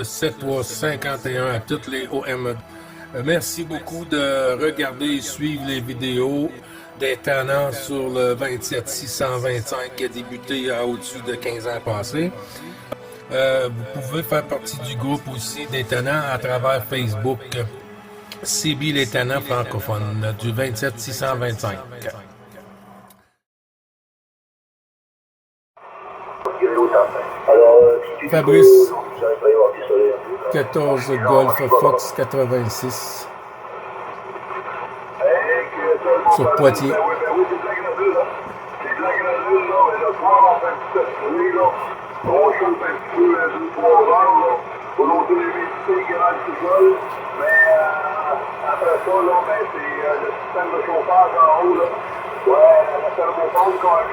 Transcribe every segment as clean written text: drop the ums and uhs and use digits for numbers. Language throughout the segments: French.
7351 à toutes les OME. Merci beaucoup de regarder et suivre les vidéos des tenants sur le 27625 qui a débuté au-dessus de 15 ans passés. Vous pouvez faire partie du groupe aussi des tenants à travers Facebook. CB les tenants francophones du 27625. Fabrice 14 Golf Fox 86 sur Poitiers.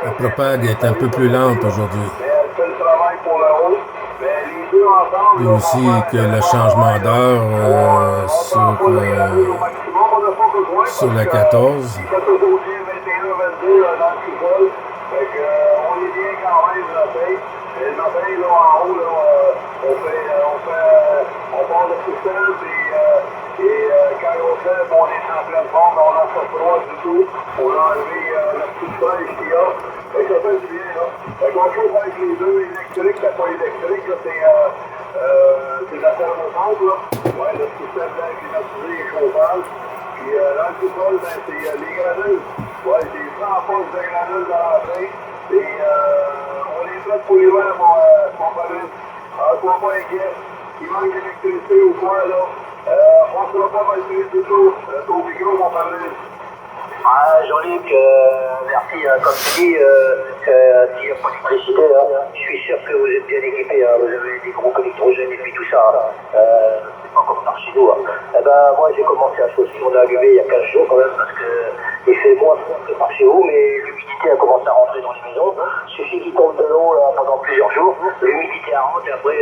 La propage est un peu plus lente aujourd'hui. Et aussi que le changement d'heure sur la 14. Jean-Luc, merci. Comme tu dis, s'il n'y a pas d'électricité, je suis sûr que vous êtes bien équipés. Vous avez des groupes électrogènes et puis tout ça. C'est pas comme par chez nous. Moi, j'ai commencé à chauffer mon allumé il y a 15 jours quand même parce qu'il fait moins froid que par chez vous, mais l'humidité a commencé à rentrer dans les maisons. Il suffit qu'il tombe de l'eau pendant plusieurs jours. L'humidité rentre et après,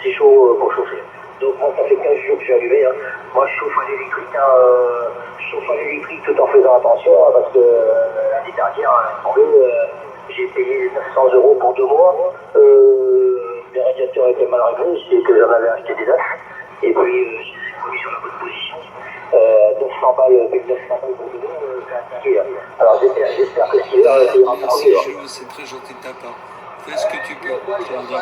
c'est chaud pour chauffer. Donc moi, ça fait 15 jours que j'ai allumé. Moi, je chauffe à l'électrique. Je chauffe à l'électrique tout en faisant attention parce que l'année dernière, j'ai payé 900 € pour 2 mois. Les radiateurs étaient mal réglés, c'est que j'en avais acheté des neufs. Et puis, j'ai remis sur la bonne position. 900 balles, 1900 balles pour 2 mois, c'est un ticket. Alors j'espère que ce ira merci, c'est très gentil de ta part. Fais ce que tu peux, je t'en dis pas.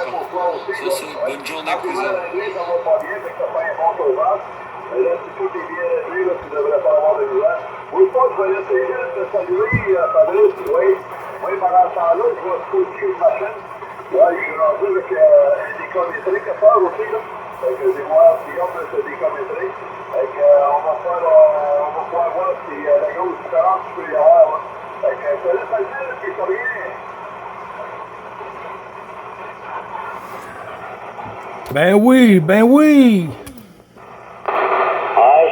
Bonne journée, cousin. Ben oui, ben oui!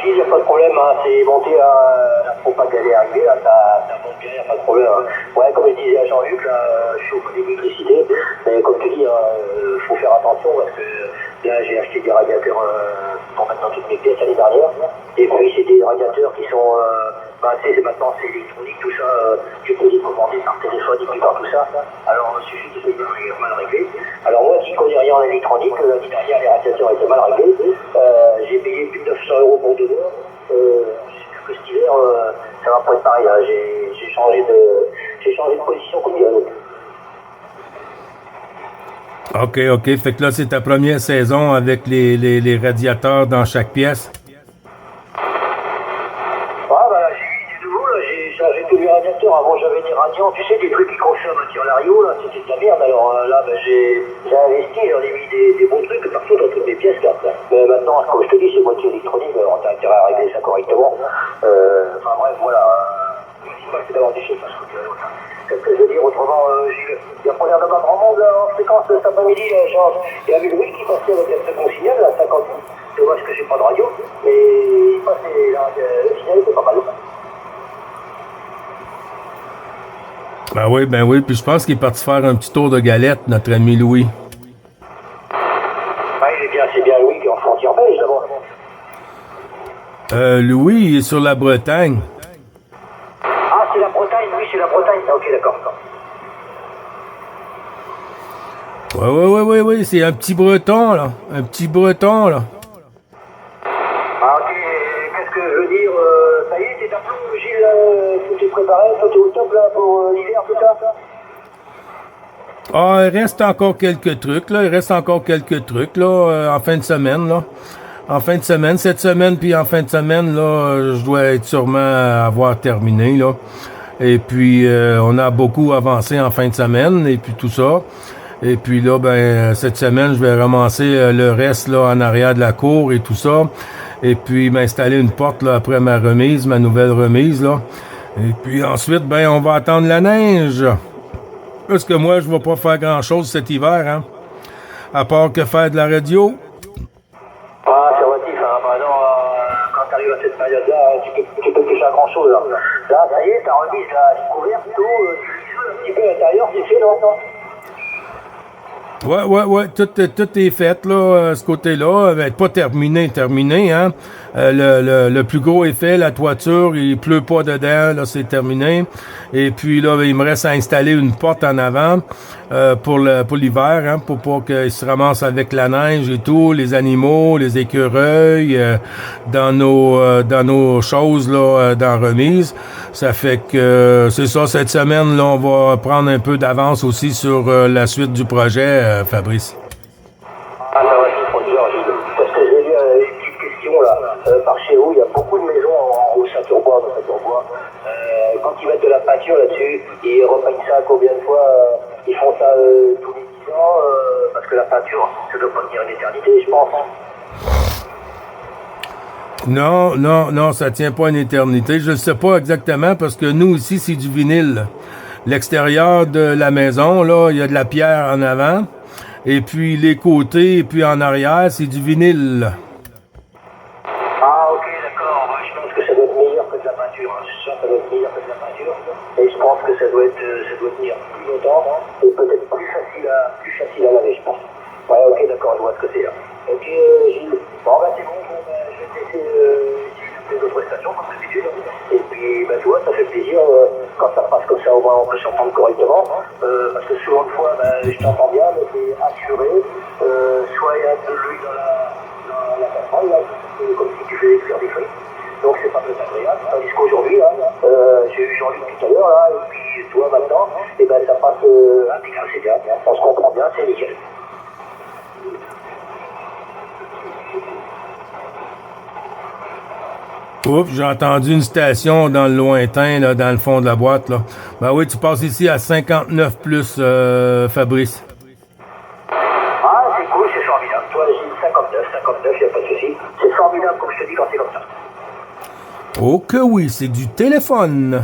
Il n'y a pas de problème, c'est monté à la propagande, elle est arrivée, ça monte bien, il n'y a pas de problème. Ouais, comme je disais à Jean-Luc, je chauffe à l'électricité, mais comme tu dis, faut faire attention parce que là j'ai acheté des radiateurs pour mettre dans toutes mes pièces l'année dernière, et puis c'est des radiateurs qui sont, maintenant c'est électronique, tout ça, tu peux les commander par téléphone et puis par tout ça, alors il suffit de les mal réglés. Alors moi qui connais rien en électronique, l'année dernière les radiateurs étaient mal réglés, j'ai payé plus de 900 € pour 2 mois. J'espère que cet hiver, ça va pas être pareil. J'ai changé de position comme il y a l'autre. OK. Fait que là, c'est ta première saison avec les radiateurs dans chaque pièce. J'ai du nouveau, là. J'ai changé tous les radiateurs. Avant, j'avais des radiants, tu sais, des trucs qui consomment un tire-lario, là. C'était de la merde. Alors là, j'ai investi, j'en ai mis des bons trucs partout dans toutes mes pièces, là. Mais maintenant, comme je te dis, c'est moitié électronique. On a intérêt à régler ça correctement. Bref, voilà. Le principal, c'est d'avoir des chiffres. Qu'est-ce que je veux dire autrement, il n'y a pas l'air d'avoir grand monde là, en fréquence cet après-midi. Il y avait Louis qui passait avec un second signal à 50. Dommage que j'ai pas de radio, mais il passait là, le signal était pas mal. Ben oui, puis je pense qu'il est parti faire un petit tour de galette, notre ami Louis. Ouais, c'est bien Louis qui est en frontière belge d'abord. Louis, il est sur la Bretagne. Ah, c'est la Bretagne, oui, c'est la Bretagne. Ah, ok, d'accord. Oui, c'est un petit breton, là. Un petit breton, là. Ah, ok, qu'est-ce que je veux dire ça y est, t'es à plomb, Gilles, tout est préparé, tout est au top là pour l'hiver, tout ça? Ah, il reste encore quelques trucs, là. Il reste encore quelques trucs, là, en fin de semaine, là. En fin de semaine, cette semaine, puis en fin de semaine, là, je dois être sûrement avoir terminé, là. Et puis, on a beaucoup avancé en fin de semaine, et puis tout ça. Et puis là, ben, cette semaine, je vais ramasser le reste, là, en arrière de la cour et tout ça. Et puis, m'installer une porte, là, après ma remise, ma nouvelle remise, là. Et puis ensuite, ben, on va attendre la neige. Parce que moi, je vais pas faire grand-chose cet hiver, hein. À part que faire de la radio. Ah, c'est relatif, hein. Par exemple, quand tu arrives à cette période-là, tu peux plus faire grand-chose. Là. Là, ça y est, ta remise, là, c'est couvert, tout, tu l'isoles un petit peu à l'intérieur, c'est fait, non? Ouais, tout est fait, là, ce côté-là. Ben, pas terminé, hein. Le plus gros est fait, la toiture, il pleut pas dedans, là, c'est terminé. Et puis, là, il me reste à installer une porte en avant, pour l'hiver, hein, pour pas qu'ils se ramassent avec la neige et tout, les animaux, les écureuils, dans nos choses, là, dans remise. Ça fait que, c'est ça, cette semaine, là, on va prendre un peu d'avance aussi sur la suite du projet, Fabrice. Ah, ça va, c'est trop dur, Gilles. Parce que je vais dire une petite question, là. Par chez vous, il y a beaucoup de maisons au Saint-Urbois, dans Saint-Urbois. Quand ils mettent de la peinture là-dessus, ils repeignent ça combien de fois ils font ça tous les 10 ans, parce que la peinture, ça doit pas tenir une éternité, je pense. Non, ça tient pas une éternité. Je ne sais pas exactement parce que nous ici, c'est du vinyle. L'extérieur de la maison, là, il y a de la pierre en avant. Et puis les côtés, et puis en arrière, c'est du vinyle. Ah, ok, d'accord. Ouais, je pense que ça doit être meilleur que de la peinture. Hein. Je suis sûr que ça doit être meilleur que de la peinture. Et je pense que ça doit tenir plus longtemps et peut-être plus facile à laver, je pense. Ouais, ok, d'accord, je vois ce que c'est là. Ok, Gilles. Bon, bah c'est bon, je vais te laisser essayer les autres prestations comme d'habitude. Et puis, bah, tu vois, ça fait plaisir quand ça passe comme ça, au moins on peut s'entendre correctement. Parce que souvent de fois, bah, je t'entends bien, mais t'es assuré. Soit il y a de l'huile dans la casserole, là, comme si tu faisais cuire des frites. Donc c'est pas très agréable. Tandis qu'aujourd'hui, là, j'ai eu Jean-Luc tout à l'heure, là, et puis toi maintenant, et ben ça passe impeccable, c'est bien. On se comprend bien, c'est nickel. Oups, j'ai entendu une station dans le lointain, là, dans le fond de la boîte, là. Ben oui, tu passes ici à 59 plus, Fabrice. Ah, c'est cool, c'est formidable. Toi, j'ai 59, y a pas de souci. C'est formidable, comme je te dis, quand c'est comme ça. Oh que oui, c'est du téléphone.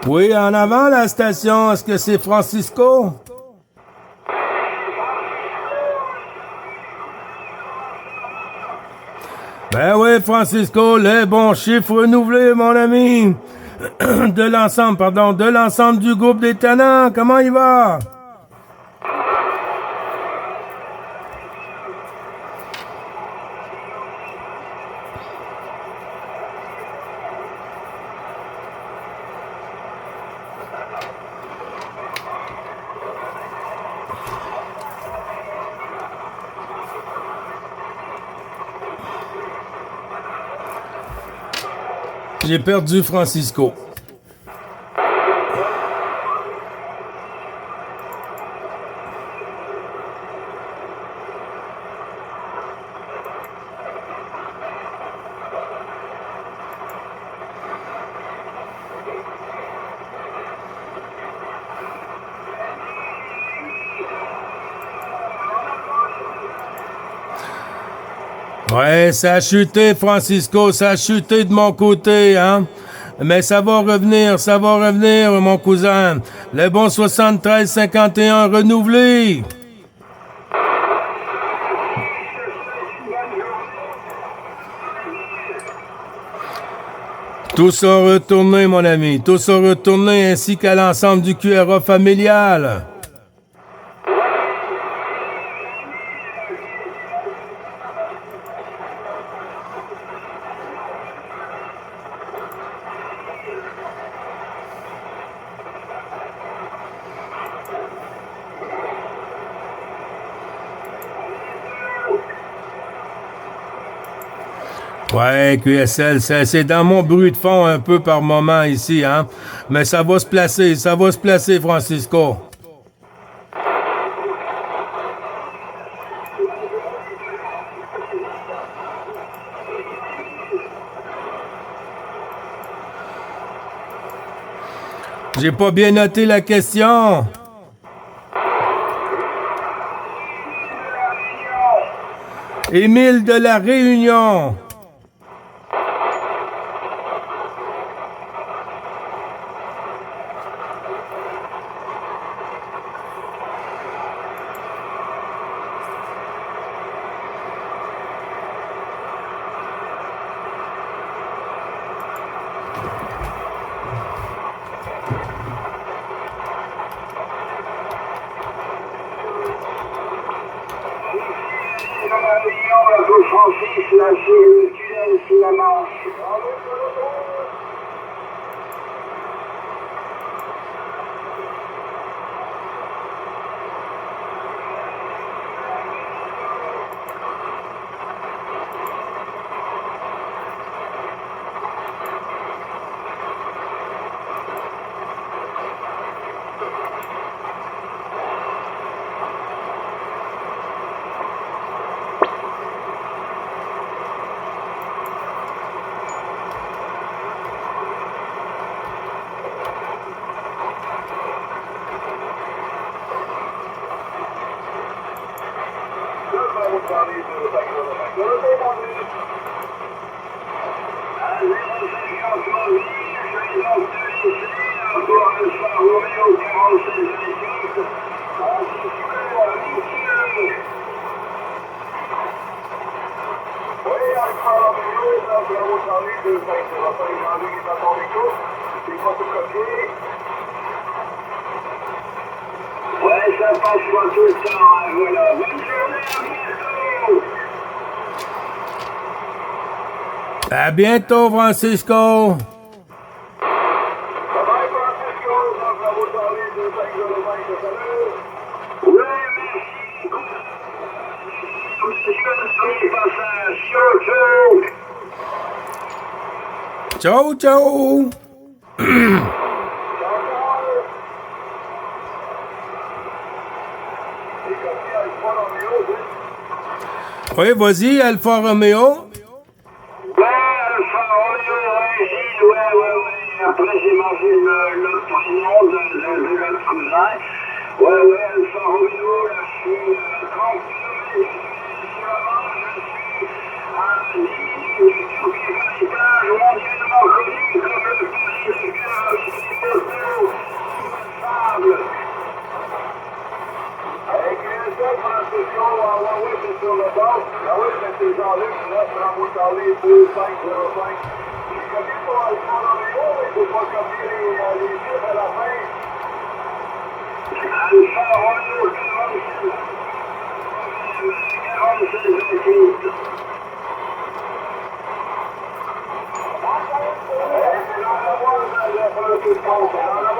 Oui, en avant la station, est-ce que c'est Francisco? Ben oui, Francisco, les bons chiffres renouvelés, mon ami. De l'ensemble du groupe des Tannants, comment il va? J'ai perdu Francisco. Ouais, ça a chuté, Francisco, ça a chuté de mon côté, hein. Mais ça va revenir, mon cousin. Le bon 73-51 renouvelé. Tous sont retournés, mon ami. Tous sont retournés, ainsi qu'à l'ensemble du QRA familial. Ouais, QSL, c'est dans mon bruit de fond un peu par moment ici, hein. Mais ça va se placer, Francisco. J'ai pas bien noté la question. Émile de la Réunion. Francis, là, c'est le tunnel sous la Manche. Ouais, ça passe pas tout le temps, hein, voilà. Bonne journée, à bientôt! À bientôt, Francisco. Ciao, ciao. Oui, vas-y, Alfa Romeo. Après, j'ai mangé le prénom de notre cousin. Ouais, Alfa Romeo, là, je suis 30 km sur la Manche, je suis à 10 minutes du Turquie héritage mondialement connu comme le pays de cœur ici, Bordeaux, sable. Avec une seule Francisco, ouais, c'est sur le bord. Ah oui, c'est Jean-Luc, 9, Ramon-Carlé, 2505. J'ai commis pour Alfa Romeo, mais il ne faut pas copier les chiffres à la fin. Alfa Romeo 46 c'est dans la voie de Francisco, c'est dans la